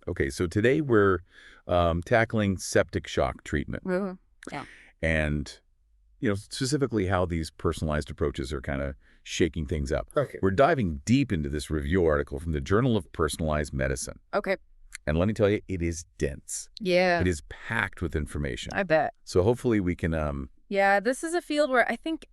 Okay, so today we're tackling septic shock treatment Yeah. and, specifically how these personalized approaches are kind of shaking things up. Okay. We're diving deep into this review article from the Journal of Personalized Medicine. Okay. And let me tell you, it is dense. Yeah. It is packed with information. I bet. So hopefully we can... Yeah, this is a field where I think,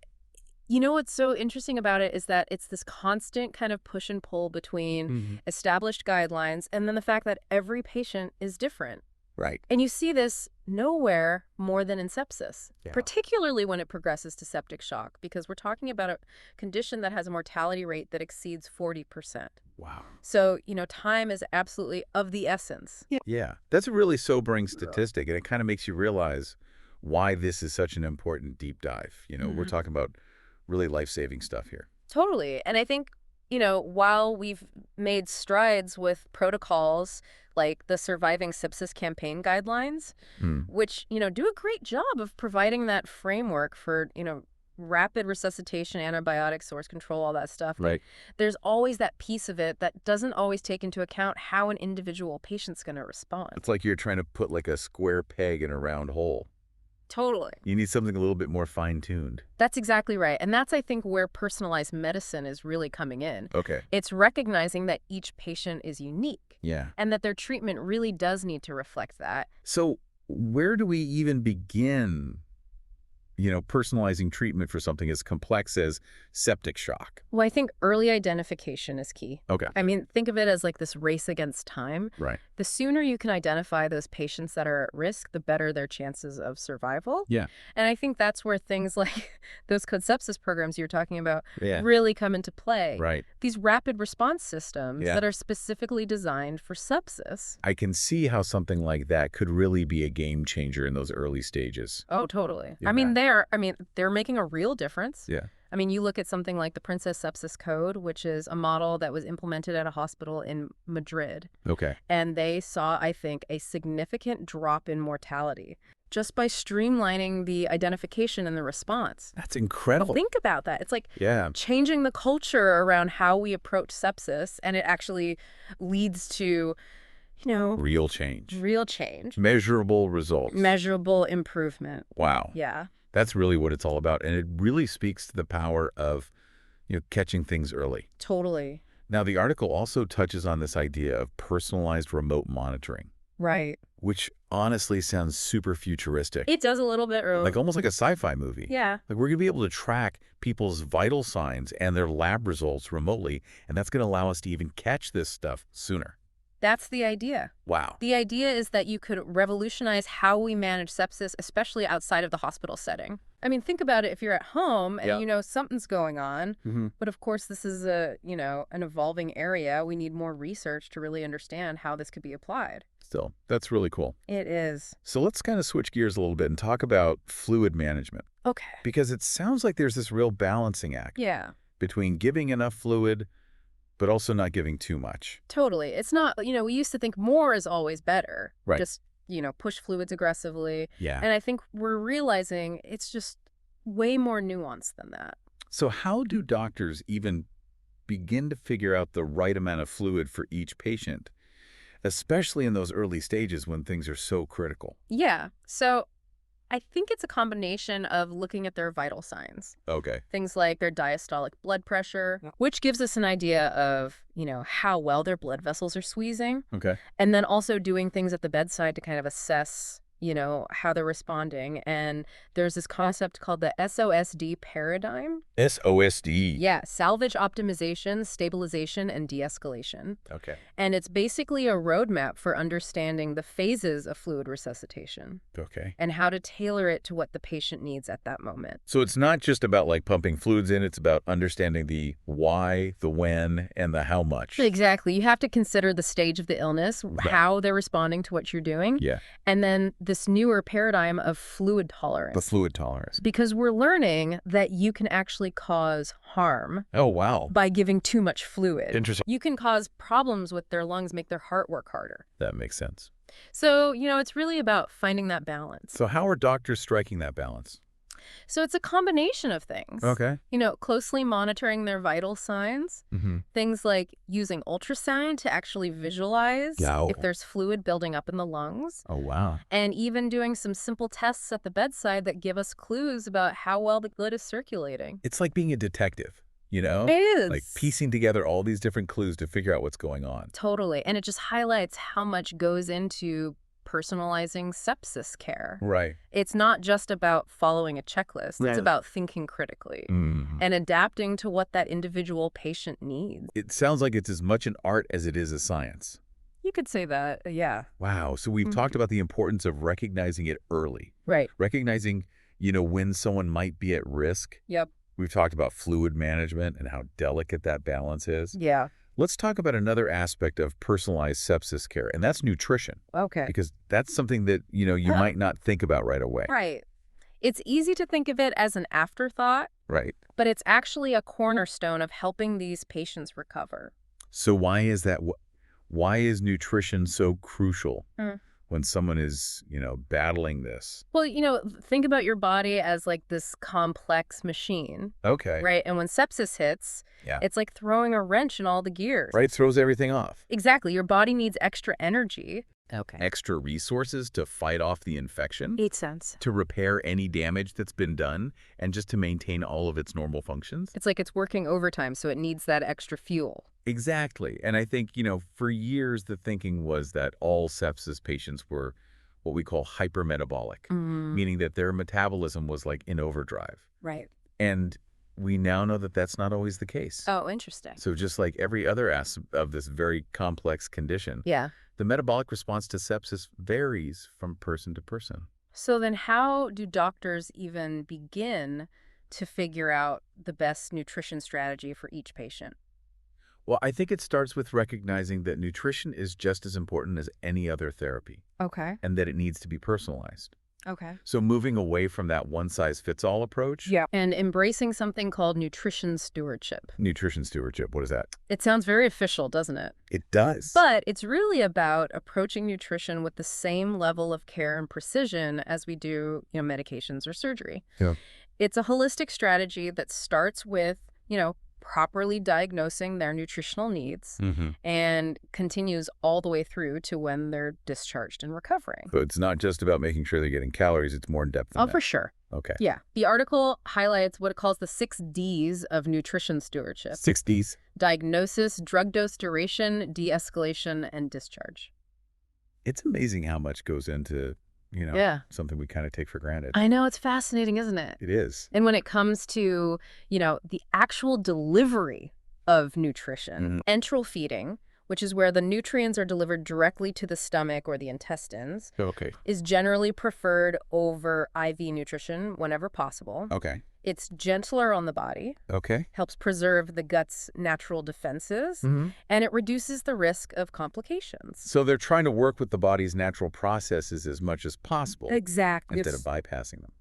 what's so interesting about it is that it's this constant kind of push and pull between established guidelines and then the fact that every patient is different. Right. And you see this nowhere more than in sepsis, particularly when it progresses to septic shock, because we're talking about a condition that has a mortality rate that exceeds 40%. Wow. So, time is absolutely of the essence. Yeah, that's a really sobering statistic, and it kind of makes you realize why this is such an important deep dive. We're talking about really life-saving stuff here. Totally. And I think, while we've made strides with protocols like the Surviving Sepsis Campaign guidelines, which, do a great job of providing that framework for, rapid resuscitation, antibiotic source control, all that stuff. Right. There's always that piece of it that doesn't always take into account how an individual patient's going to respond. It's like you're trying to put like a square peg in a round hole. Totally. You need something a little bit more fine-tuned. That's exactly right. And that's, I think, where personalized medicine is really coming in. Okay. It's recognizing that each patient is unique. Yeah. And that their treatment really does need to reflect that. So where do we even begin, personalizing treatment for something as complex as septic shock? Well, I think early identification is key. Okay. I mean, think of it as like this race against time. Right. The sooner you can identify those patients that are at risk, the better their chances of survival. Yeah. And I think that's where things like those code sepsis programs you're talking about Yeah. really come into play. Right. These rapid response systems that are specifically designed for sepsis. I can see how something like that could really be a game changer in those early stages. Oh, totally. Yeah. They're making a real difference. Yeah. I mean, you look at something like the Princess Sepsis Code, which is a model that was implemented at a hospital in Madrid. Okay. And they saw, I think, a significant drop in mortality just by streamlining the identification and the response. That's incredible. Think about that. It's like Yeah. changing the culture around how we approach sepsis, and it actually leads to, Real change. real change. Measurable results. Measurable improvement. Wow. Yeah. That's really what it's all about. And it really speaks to the power of, catching things early. Totally. Now, the article also touches on this idea of personalized remote monitoring, Right. which honestly sounds super futuristic. It does a little bit. Like almost like a sci-fi movie. Yeah. Like we're going to be able to track people's vital signs and their lab results remotely, and that's going to allow us to even catch this stuff sooner. That's the idea. Wow. The idea is that you could revolutionize how we manage sepsis, especially outside of the hospital setting. I mean, think about it. If you're at home and something's going on, but of course this is an evolving area. We need more research to really understand how this could be applied. Still, that's really cool. It is. So let's kind of switch gears a little bit and talk about fluid management. Okay. Because it sounds like there's this real balancing act Yeah. between giving enough fluid but also not giving too much. Totally. It's not, we used to think more is always better. Right. Just, push fluids aggressively. Yeah. And I think we're realizing it's just way more nuanced than that. So how do doctors even begin to figure out the right amount of fluid for each patient, especially in those early stages when things are so critical? Yeah. So I think it's a combination of looking at their vital signs. Okay. Things like their diastolic blood pressure, which gives us an idea of, how well their blood vessels are squeezing. Okay. And then also doing things at the bedside to kind of assess, how they're responding. And there's this concept called the SOSD paradigm. SOSD. Yeah, salvage optimization, stabilization, and de-escalation. Okay. And it's basically a roadmap for understanding the phases of fluid resuscitation Okay. and how to tailor it to what the patient needs at that moment. So it's not just about like pumping fluids in, it's about understanding the why, the when, and the how much. Exactly. You have to consider the stage of the illness, how they're responding to what you're doing. Yeah. And then this newer paradigm of fluid tolerance. The fluid tolerance. Because we're learning that you can actually cause harm Oh, wow. by giving too much fluid. Interesting. You can cause problems with their lungs, make their heart work harder. That makes sense. So, it's really about finding that balance. So how are doctors striking that balance? So it's a combination of things. Okay. Closely monitoring their vital signs, things like using ultrasound to actually visualize Yeah. if there's fluid building up in the lungs, Oh, wow. and even doing some simple tests at the bedside that give us clues about how well the blood is circulating. It's like being a detective, you know? It is. Like piecing together all these different clues to figure out what's going on. Totally. And it just highlights how much goes into personalizing sepsis care. Right. It's not just about following a checklist. Right. It's about thinking critically and adapting to what that individual patient needs. It sounds like it's as much an art as it is a science. You could say that, yeah. Wow. So we've talked about the importance of recognizing it early. Right. Recognizing, when someone might be at risk. Yep. We've talked about fluid management and how delicate that balance is. Yeah. Let's talk about another aspect of personalized sepsis care, and that's nutrition. Okay. Because that's something that, you might not think about right away. Right. It's easy to think of it as an afterthought, Right. but it's actually a cornerstone of helping these patients recover. So why is that? Why is nutrition so crucial when someone is, battling this? Well, think about your body as like this complex machine, Okay. right? And when sepsis hits, it's like throwing a wrench in all the gears. Right, throws everything off. Exactly. Your body needs extra energy. Okay. Extra resources to fight off the infection, Makes sense. to repair any damage that's been done, and just to maintain all of its normal functions. It's like it's working overtime, so it needs that extra fuel. Exactly. And I think, for years the thinking was that all sepsis patients were what we call hypermetabolic, meaning that their metabolism was like in overdrive. Right. And we now know that that's not always the case. Oh, interesting. So just like every other aspect of this very complex condition, Yeah. the metabolic response to sepsis varies from person to person. So then how do doctors even begin to figure out the best nutrition strategy for each patient? Well, I think it starts with recognizing that nutrition is just as important as any other therapy, Okay. and that it needs to be personalized. Okay. So moving away from that one-size-fits-all approach. Yeah. And embracing something called nutrition stewardship. Nutrition stewardship, what is that? It sounds very official, doesn't it? It does. But it's really about approaching nutrition with the same level of care and precision as we do, medications or surgery. Yeah. It's a holistic strategy that starts with, properly diagnosing their nutritional needs and continues all the way through to when they're discharged and recovering. So it's not just about making sure they're getting calories, it's more in depth than Oh, that. for sure. Okay. Yeah. The article highlights what it calls the 6 Ds of nutrition stewardship. 6 Ds. Diagnosis, drug dose duration, de-escalation, and discharge. It's amazing how much goes into, something we kind of take for granted. I know, it's fascinating, isn't it? It is. And when it comes to, the actual delivery of nutrition, enteral feeding, which is where the nutrients are delivered directly to the stomach or the intestines, Okay. is generally preferred over IV nutrition whenever possible. Okay. It's gentler on the body, Okay. helps preserve the gut's natural defenses, and it reduces the risk of complications. So they're trying to work with the body's natural processes as much as possible. Exactly. Instead of bypassing them.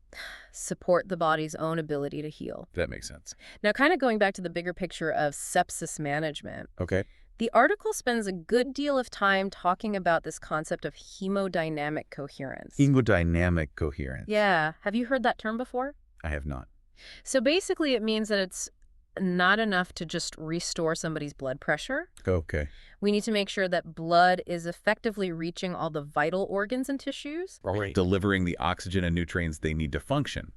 Support the body's own ability to heal. That makes sense. Now, kind of going back to the bigger picture of sepsis management, Okay. the article spends a good deal of time talking about this concept of hemodynamic coherence. Hemodynamic coherence. Yeah. Have you heard that term before? I have not. So basically it means that it's not enough to just restore somebody's blood pressure. Okay. We need to make sure that blood is effectively reaching all the vital organs and tissues. Right. Delivering the oxygen and nutrients they need to function.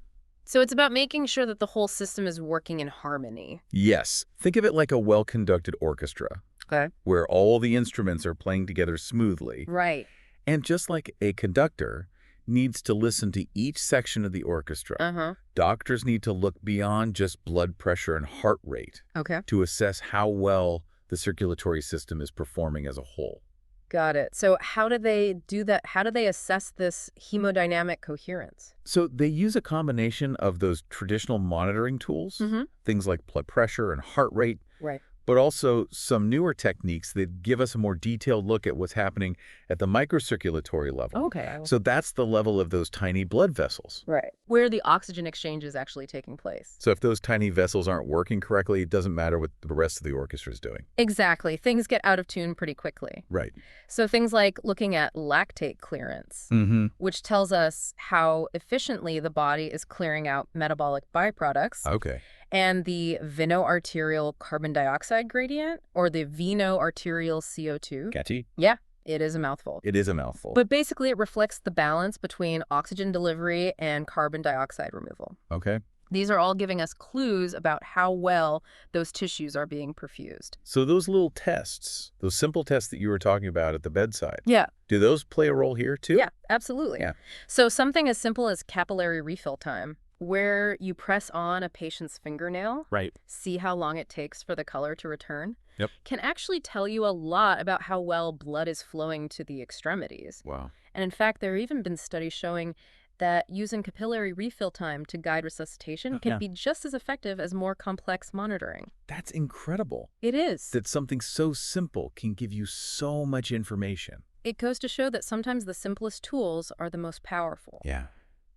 So it's about making sure that the whole system is working in harmony. Yes. Think of it like a well-conducted orchestra. Okay. Where all the instruments are playing together smoothly. Right. And just like a conductor needs to listen to each section of the orchestra, doctors need to look beyond just blood pressure and heart rate to assess how well the circulatory system is performing as a whole. Got it. So how do they do that? How do they assess this hemodynamic coherence? So they use a combination of those traditional monitoring tools, things like blood pressure and heart rate, Right. but also some newer techniques that give us a more detailed look at what's happening at the microcirculatory level. Okay. So that's the level of those tiny blood vessels. Right. Where the oxygen exchange is actually taking place. So if those tiny vessels aren't working correctly, it doesn't matter what the rest of the orchestra is doing. Exactly. Things get out of tune pretty quickly. Right. So things like looking at lactate clearance, which tells us how efficiently the body is clearing out metabolic byproducts. Okay. And the veno-arterial carbon dioxide gradient, or the veno-arterial CO2. Catchy? Yeah, it is a mouthful. It is a mouthful. But basically, it reflects the balance between oxygen delivery and carbon dioxide removal. Okay. These are all giving us clues about how well those tissues are being perfused. So those little tests, those simple tests that you were talking about at the bedside, yeah, do those play a role here too? Yeah, absolutely. Yeah. So something as simple as capillary refill time, where you press on a patient's fingernail, Right. see how long it takes for the color to return, Yep. can actually tell you a lot about how well blood is flowing to the extremities. Wow. And in fact, there have even been studies showing that using capillary refill time to guide resuscitation can be just as effective as more complex monitoring. That's incredible. It is. That something so simple can give you so much information. It goes to show that sometimes the simplest tools are the most powerful. Yeah.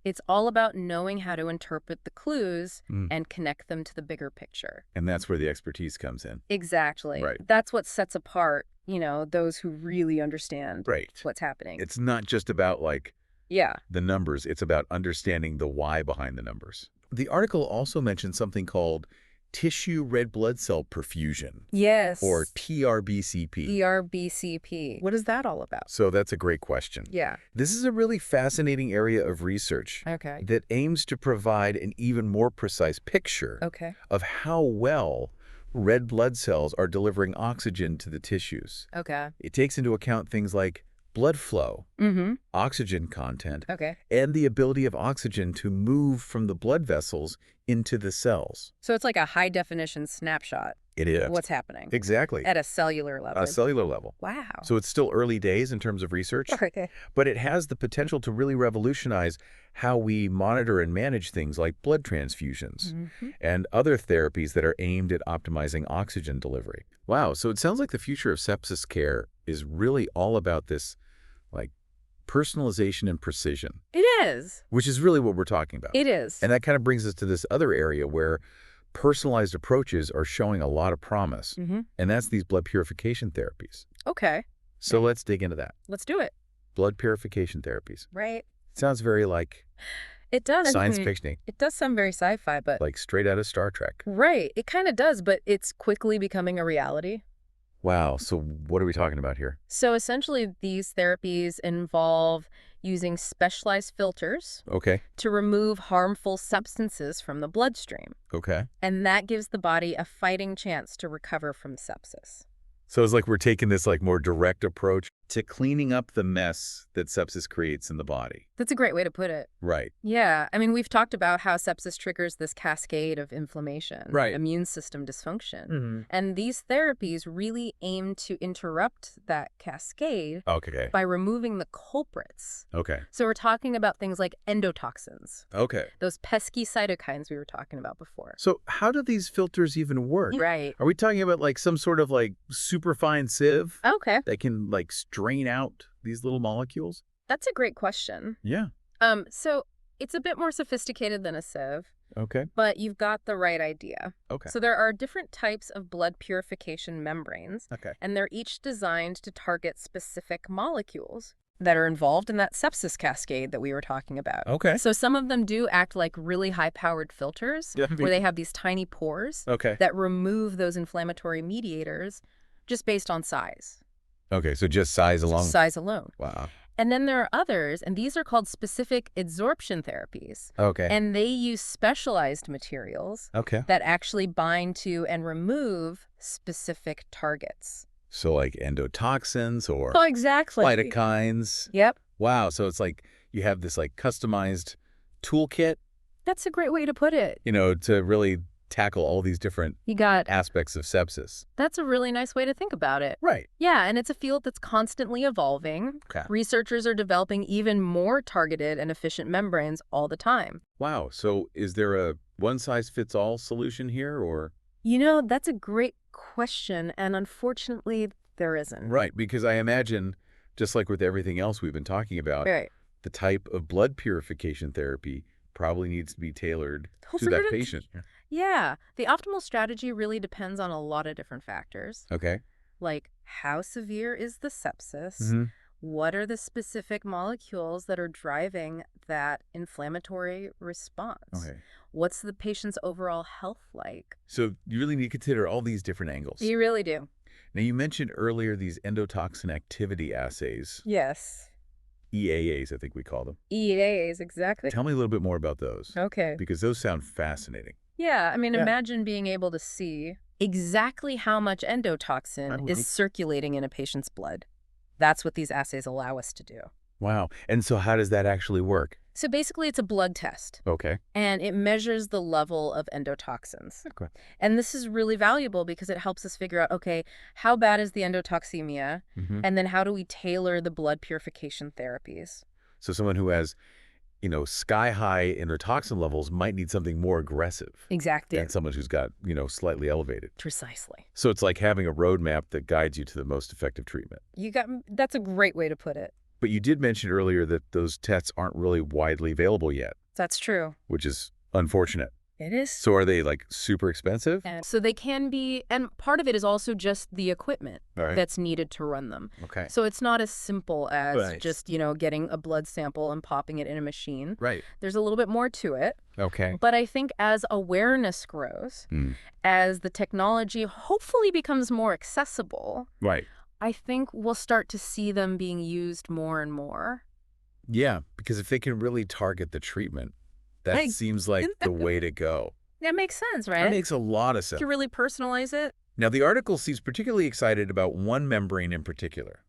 It's all about knowing how to interpret the clues and connect them to the bigger picture. And that's where the expertise comes in. Exactly. Right. That's what sets apart, those who really understand what's happening. It's not just about Yeah. the numbers. It's about understanding the why behind the numbers. The article also mentioned something called tissue red blood cell perfusion. Yes. Or TRBCP. TRBCP. What is that all about? So that's a great question. Yeah. This is a really fascinating area of research that aims to provide an even more precise picture of how well red blood cells are delivering oxygen to the tissues. Okay. It takes into account things like blood flow, oxygen content, and the ability of oxygen to move from the blood vessels into the cells. So it's like a high-definition snapshot. It is. What's happening. Exactly. At a cellular level. A cellular level. Wow. So it's still early days in terms of research, but it has the potential to really revolutionize how we monitor and manage things like blood transfusions and other therapies that are aimed at optimizing oxygen delivery. Wow. So it sounds like the future of sepsis care is really all about this personalization and precision. It is. Which is really what we're talking about. It is. And that kind of brings us to this other area where personalized approaches are showing a lot of promise. And that's these blood purification therapies. Okay. So let's dig into that. Let's do it. Blood purification therapies. Right. Sounds very it does. Science fiction. It does sound very sci-fi, but straight out of Star Trek. Right. It kind of does, but it's quickly becoming a reality. Wow. So what are we talking about here? So essentially, these therapies involve using specialized filters to remove harmful substances from the bloodstream. And that gives the body a fighting chance to recover from sepsis. So it's like we're taking this more direct approach to cleaning up the mess that sepsis creates in the body. That's a great way to put it. Right. Yeah. I mean, we've talked about how sepsis triggers this cascade of inflammation, immune system dysfunction. And these therapies really aim to interrupt that cascade by removing the culprits. So we're talking about things like endotoxins. Those pesky cytokines we were talking about before. So how do these filters even work? Right. Are we talking about some sort of superfine sieve? That can drain out these little molecules? That's a great question. Yeah. So it's a bit more sophisticated than a sieve. Okay. But you've got the right idea. Okay. So there are different types of blood purification membranes. Okay. And they're each designed to target specific molecules that are involved in that sepsis cascade that we were talking about. Okay. So some of them do act like really high-powered filters where they have these tiny pores that remove those inflammatory mediators just based on size. Okay, so just size alone? Just size alone. Wow. And then there are others, and these are called specific adsorption therapies. Okay. And they use specialized materials that actually bind to and remove specific targets. So endotoxins or exactly. cytokines. Yep. Wow, so it's you have this customized toolkit. That's a great way to put it. To really tackle all these different aspects of sepsis. That's a really nice way to think about it. Right. Yeah, and it's a field that's constantly evolving. Researchers are developing even more targeted and efficient membranes all the time. Wow. So is there a one-size-fits-all solution here, or? That's a great question, and unfortunately, there isn't. Right, because I imagine, just like with everything else we've been talking about, the type of blood purification therapy probably needs to be tailored to that patient. Yeah. The optimal strategy really depends on a lot of different factors. Okay. Like, how severe is the sepsis? What are the specific molecules that are driving that inflammatory response? Okay. What's the patient's overall health like? So you really need to consider all these different angles. You really do. Now, you mentioned earlier these endotoxin activity assays. Yes. EAAs, I think we call them. EAAs, exactly. Tell me a little bit more about those. Okay. Because those sound fascinating. Yeah, I mean, imagine being able to see exactly how much endotoxin is circulating in a patient's blood. That's what these assays allow us to do. Wow. And so how does that actually work? So basically, it's a blood test. Okay. And it measures the level of endotoxins. Okay. And this is really valuable because it helps us figure out, okay, how bad is the endotoxemia? And then how do we tailor the blood purification therapies? So someone who has, sky-high endotoxin levels might need something more aggressive. Exactly. Than someone who's got, slightly elevated. Precisely. So it's like having a roadmap that guides you to the most effective treatment. That's a great way to put it. But you did mention earlier that those tests aren't really widely available yet. That's true. Which is unfortunate. It is. So are they, super expensive? So they can be, and part of it is also just the equipment that's needed to run them. Okay. So it's not as simple as just, getting a blood sample and popping it in a machine. Right. There's a little bit more to it. Okay. But I think as awareness grows, as the technology hopefully becomes more accessible, I think we'll start to see them being used more and more. Yeah, because if they can really target the treatment, that seems like the way to go. That makes sense, right? That makes a lot of sense. You can really personalize it. Now, the article seems particularly excited about one membrane in particular.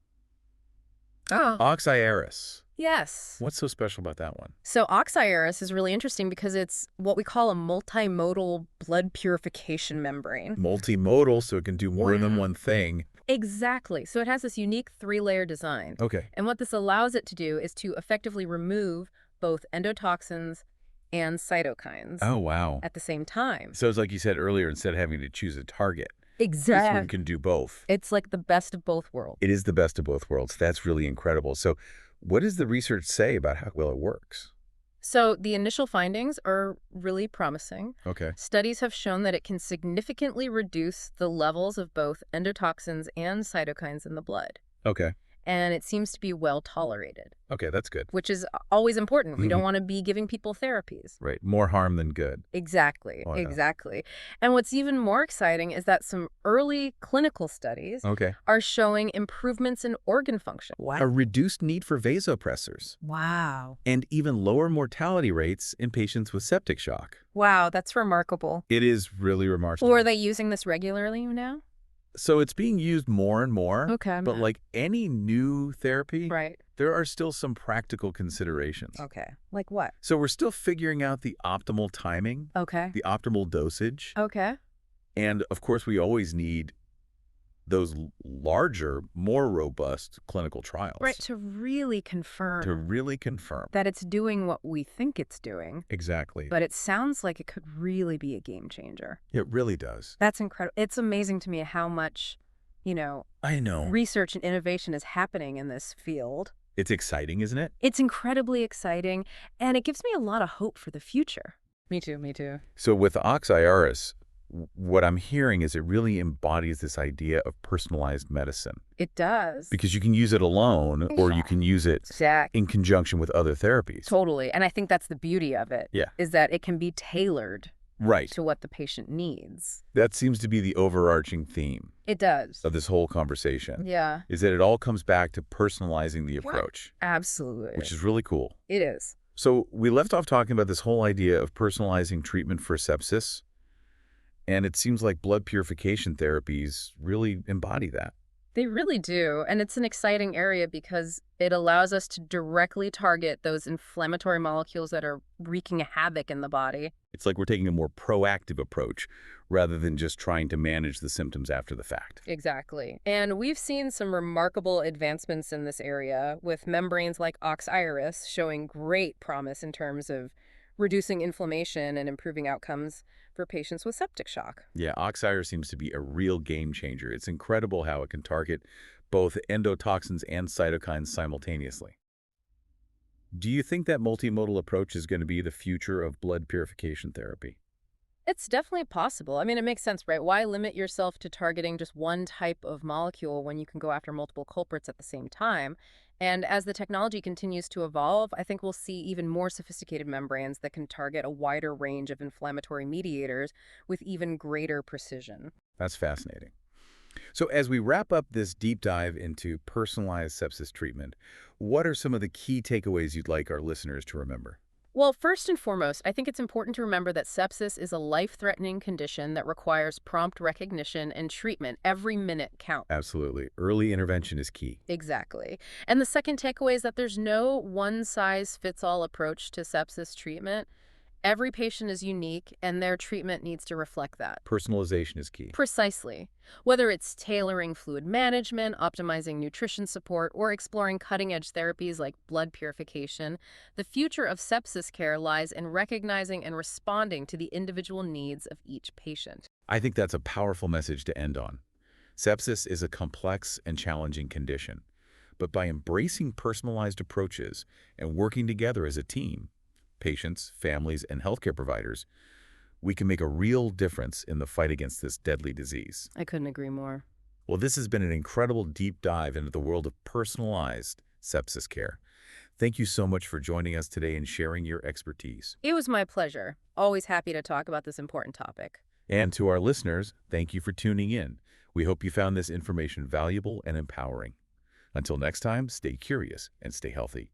Oh. Oxyaris. Yes. What's so special about that one? So Oxyaris is really interesting because it's what we call a multimodal blood purification membrane. Multimodal, so it can do more than one thing. Exactly. So it has this unique 3-layer design. Okay. And what this allows it to do is to effectively remove both endotoxins and cytokines. Oh, wow. At the same time. So it's like you said earlier, instead of having to choose a target. Exactly. This one can do both. It's like the best of both worlds. It is the best of both worlds. That's really incredible. So what does the research say about how well it works? So the initial findings are really promising. Okay. Studies have shown that it can significantly reduce the levels of both endotoxins and cytokines in the blood. Okay. And it seems to be well tolerated. Okay, that's good. Which is always important. We don't want to be giving people therapies. Right. More harm than good. Exactly. Oh, yeah. Exactly. And what's even more exciting is that some early clinical studies are showing improvements in organ function. What? A reduced need for vasopressors. Wow. And even lower mortality rates in patients with septic shock. Wow, that's remarkable. It is really remarkable. Well, are they using this regularly now? So it's being used more and more. Okay. But like any new therapy, right, there are still some practical considerations. Okay. Like what? So we're still figuring out the optimal timing. Okay. The optimal dosage. Okay. And of course, we always need those larger, more robust clinical trials. Right, to really confirm. That it's doing what we think it's doing. Exactly. But it sounds like it could really be a game changer. It really does. That's incredible. It's amazing to me how much, I know. research and innovation is happening in this field. It's exciting, isn't it? It's incredibly exciting, and it gives me a lot of hope for the future. Me too. So with Oxyaris, what I'm hearing is it really embodies this idea of personalized medicine. It does. Because you can use it alone or you can use it in conjunction with other therapies. Totally. And I think that's the beauty of it. Yeah. Is that it can be tailored to what the patient needs. That seems to be the overarching theme. It does. Of this whole conversation. Yeah. Is that it all comes back to personalizing the approach. Absolutely. Which is really cool. It is. So we left off talking about this whole idea of personalizing treatment for sepsis. And it seems like blood purification therapies really embody that. They really do. And it's an exciting area because it allows us to directly target those inflammatory molecules that are wreaking havoc in the body. It's like we're taking a more proactive approach rather than just trying to manage the symptoms after the fact. Exactly. And we've seen some remarkable advancements in this area with membranes like Oxyaris showing great promise in terms of reducing inflammation and improving outcomes for patients with septic shock. Yeah, Oxire seems to be a real game changer. It's incredible how it can target both endotoxins and cytokines simultaneously. Do you think that multimodal approach is going to be the future of blood purification therapy? It's definitely possible. I mean, it makes sense, right? Why limit yourself to targeting just one type of molecule when you can go after multiple culprits at the same time? And as the technology continues to evolve, I think we'll see even more sophisticated membranes that can target a wider range of inflammatory mediators with even greater precision. That's fascinating. So as we wrap up this deep dive into personalized sepsis treatment, what are some of the key takeaways you'd like our listeners to remember? Well, first and foremost, I think it's important to remember that sepsis is a life-threatening condition that requires prompt recognition and treatment. Every minute counts. Absolutely. Early intervention is key. Exactly. And the second takeaway is that there's no one-size-fits-all approach to sepsis treatment. Every patient is unique, and their treatment needs to reflect that. Personalization is key. Precisely. Whether it's tailoring fluid management, optimizing nutrition support, or exploring cutting-edge therapies like blood purification, the future of sepsis care lies in recognizing and responding to the individual needs of each patient. I think that's a powerful message to end on. Sepsis is a complex and challenging condition, but by embracing personalized approaches and working together as a team, patients, families, and healthcare providers, we can make a real difference in the fight against this deadly disease. I couldn't agree more. Well, this has been an incredible deep dive into the world of personalized sepsis care. Thank you so much for joining us today and sharing your expertise. It was my pleasure. Always happy to talk about this important topic. And to our listeners, thank you for tuning in. We hope you found this information valuable and empowering. Until next time, stay curious and stay healthy.